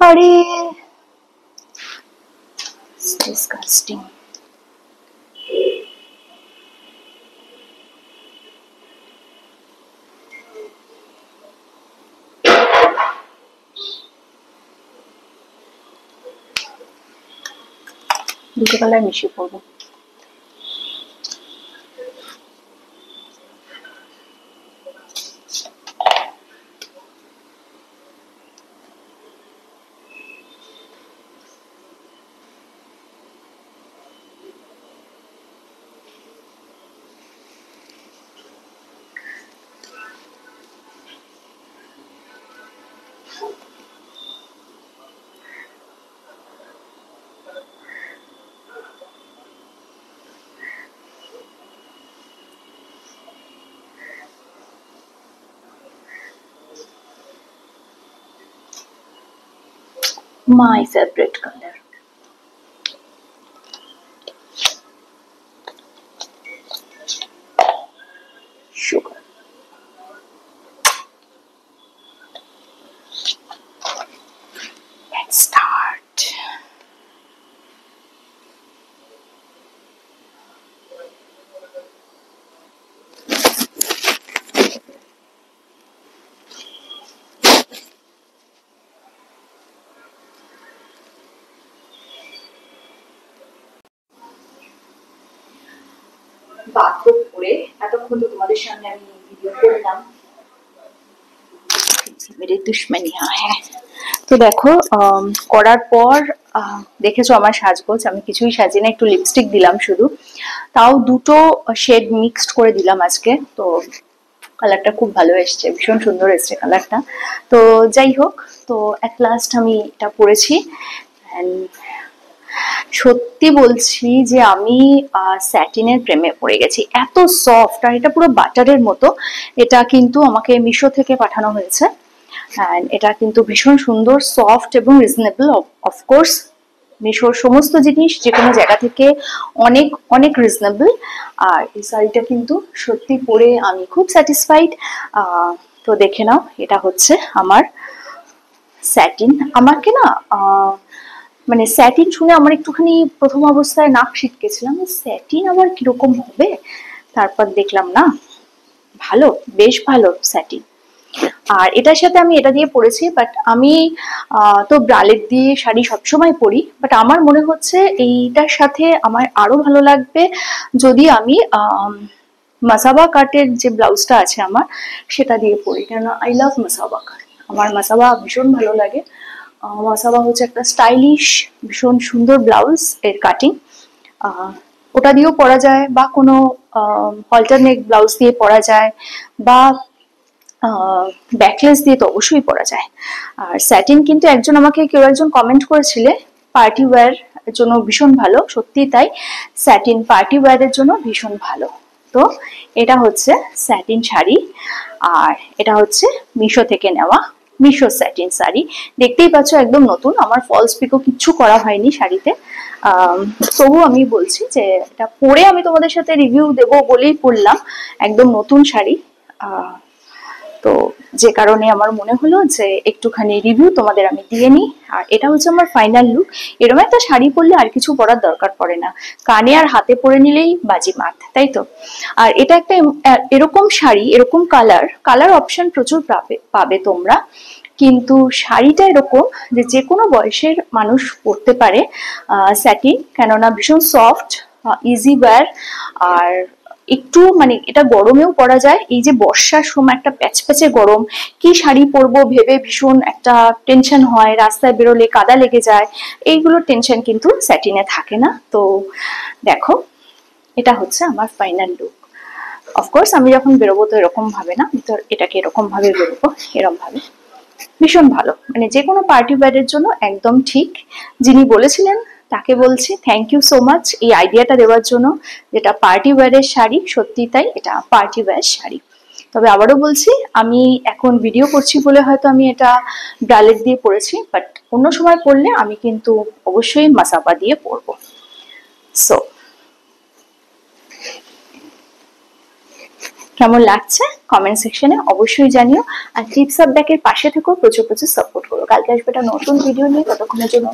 আরে disgusting. দুটো colour মিশিয়ে পড়বো। My favorite color. Sugar. Let's start. Bathroom করে এতক্ষণ তো তোমাদের সামনে আমি ভিডিও করলাম, মেরে দুশ্মনী হ্যাঁ। তো দেখো করার পর দেখেছো আমার সাজগোজ, আমি কিছুই সাজি না, একটু লিপস্টিক দিলাম শুধু, তাও দুটো শেড মিক্সড করে দিলাম আজকে। তো কালারটা খুব ভালো এসছে, ভীষণ সুন্দর এসছে কালারটা। তো যাই হোক, তো অ্যাট লাস্ট আমি এটা পরেছি। সত্যি বলছি যে আমি স্যাটিনের প্রেমে পড়ে গেছি, এত সফট, আর এটা পুরো বাটারের মতো। এটা কিন্তু আমাকে মিশো থেকে পাঠানো হয়েছে, এটা কিন্তু ভীষণ সুন্দর, সফট এবং রিজনেবল। অফকোর্স মিশোর সমস্ত জিনিস যে কোনো জায়গা থেকে অনেক অনেক রিজনেবল। আর এই শাড়িটা কিন্তু সত্যি পরে আমি খুব স্যাটিসফাইড। তো দেখে নাও, এটা হচ্ছে আমার স্যাটিন। আমাকে না মানে স্যাটিন শুনে আমার একটুখানি প্রথম অবস্থায় নাক ছিটকেছিলাম, স্যাটিন আবার কিরকম হবে, তারপর দেখলাম না ভালো, বেশ ভালো স্যাটিন। আর এটার সাথে আমি এটা দিয়ে পরেছি, বাট আমি তো ব্রালেট দিয়ে শাড়ি সবসময় পরি, বাট আমার মনে হচ্ছে এইটার সাথে আমার আরো ভালো লাগবে যদি আমি মাসাবা কাটের যে ব্লাউজটা আছে আমার সেটা দিয়ে পরি, কেননা আই লাভ মাসাবা কাট, আমার মাসাবা ভীষণ ভালো লাগে। মাসাবা হচ্ছে একটা স্টাইলিশ ভীষণ সুন্দর ব্লাউজ, এর কাটিং ওটা দিয়েও পরা যায়, বা কোনো অল্টারনেট ব্লাউজ দিয়ে পরা যায়, বা ব্যাকলেস দিয়ে তো অবশ্যই পরা যায়। আর স্যাটিন কিন্তু কেউ একজন কমেন্ট করেছিলে পার্টি ওয়্যার এর জন্য ভীষণ ভালো, সত্যি তাই, স্যাটিন পার্টি ওয়্যার এর জন্য ভীষণ ভালো। তো এটা হচ্ছে স্যাটিন শাড়ি, আর এটা হচ্ছে মিশো থেকে নেওয়া মিশো স্যাটিন শাড়ি। দেখতেই পাচ্ছ একদম নতুন, আমার ফলস পিকো কিচ্ছু করা হয়নি শাড়িতে। তবু আমি বলছি যে এটা পরে আমি তোমাদের সাথে রিভিউ দেবো বলেই পরলাম, একদম নতুন শাড়ি। তো যে কারণে আমার মনে হলো যে একটুখানি রিভিউ তোমাদের আমি দিয়ে নিই। আর এটা হচ্ছে আমার ফাইনাল লুক। এরকম একটা শাড়ি পরলে আর কিছু পরার দরকার পড়ে না, কানে আর হাতে পরে নিলেই বাজিমাত, তাই তো। আর এটা একটা এরকম শাড়ি, এরকম কালার অপশন প্রচুর পাবে তোমরা, কিন্তু শাড়িটা এরকম যে যে কোনো বয়সের মানুষ পরতে পারে। স্যাটিন কেননা ভীষণ সফট, ইজি ওয়্যার, আর একটু মানে এটা গরমেও পরা যায়। এই যে বর্ষার সময় একটা প্যাচপ্যাচে গরম, কি শাড়ি পরবো ভেবে ভীষণ একটা টেনশন হয়, রাস্তায় বেরোলে কাদা লেগে যায়, এইগুলোর টেনশন কিন্তু স্যাটিনে থাকে না। তো দেখো, এটা হচ্ছে আমার ফাইনাল লুক। অফকোর্স আমি যখন বেরোবো তো এরকম ভাবে না, তো এটাকে এরকম ভাবে বেরোবো, এরকম ভাবে। ভীষণ ভালো, মানে যে কোনো পার্টি ওয়্যারের জন্য একদম ঠিক। যিনি বলেছিলেন তাকে বলছি থ্যাংক ইউ সো মাচ এই আইডিয়াটা দেওয়ার জন্য, যেটা পার্টি ওয়্যারের শাড়ি, সত্যি তাই এটা পার্টি ওয়্যার শাড়ি। তবে আবারও বলছি, আমি এখন ভিডিও করছি বলে হয়তো আমি এটা ব্রালেট দিয়ে পরেছি, বাট অন্য সময় পরলে আমি কিন্তু অবশ্যই মাসাবা দিয়ে পরবো। সো কেমন লাগছে কমেন্ট সেকশনে অবশ্যই জানিও। আর টিপস অফ ব্যাকের পাশে থেকেও প্রচুর প্রচুর সাপোর্ট করো। কালকে আসবে একটা নতুন ভিডিও নিয়ে, ততক্ষণের জন্য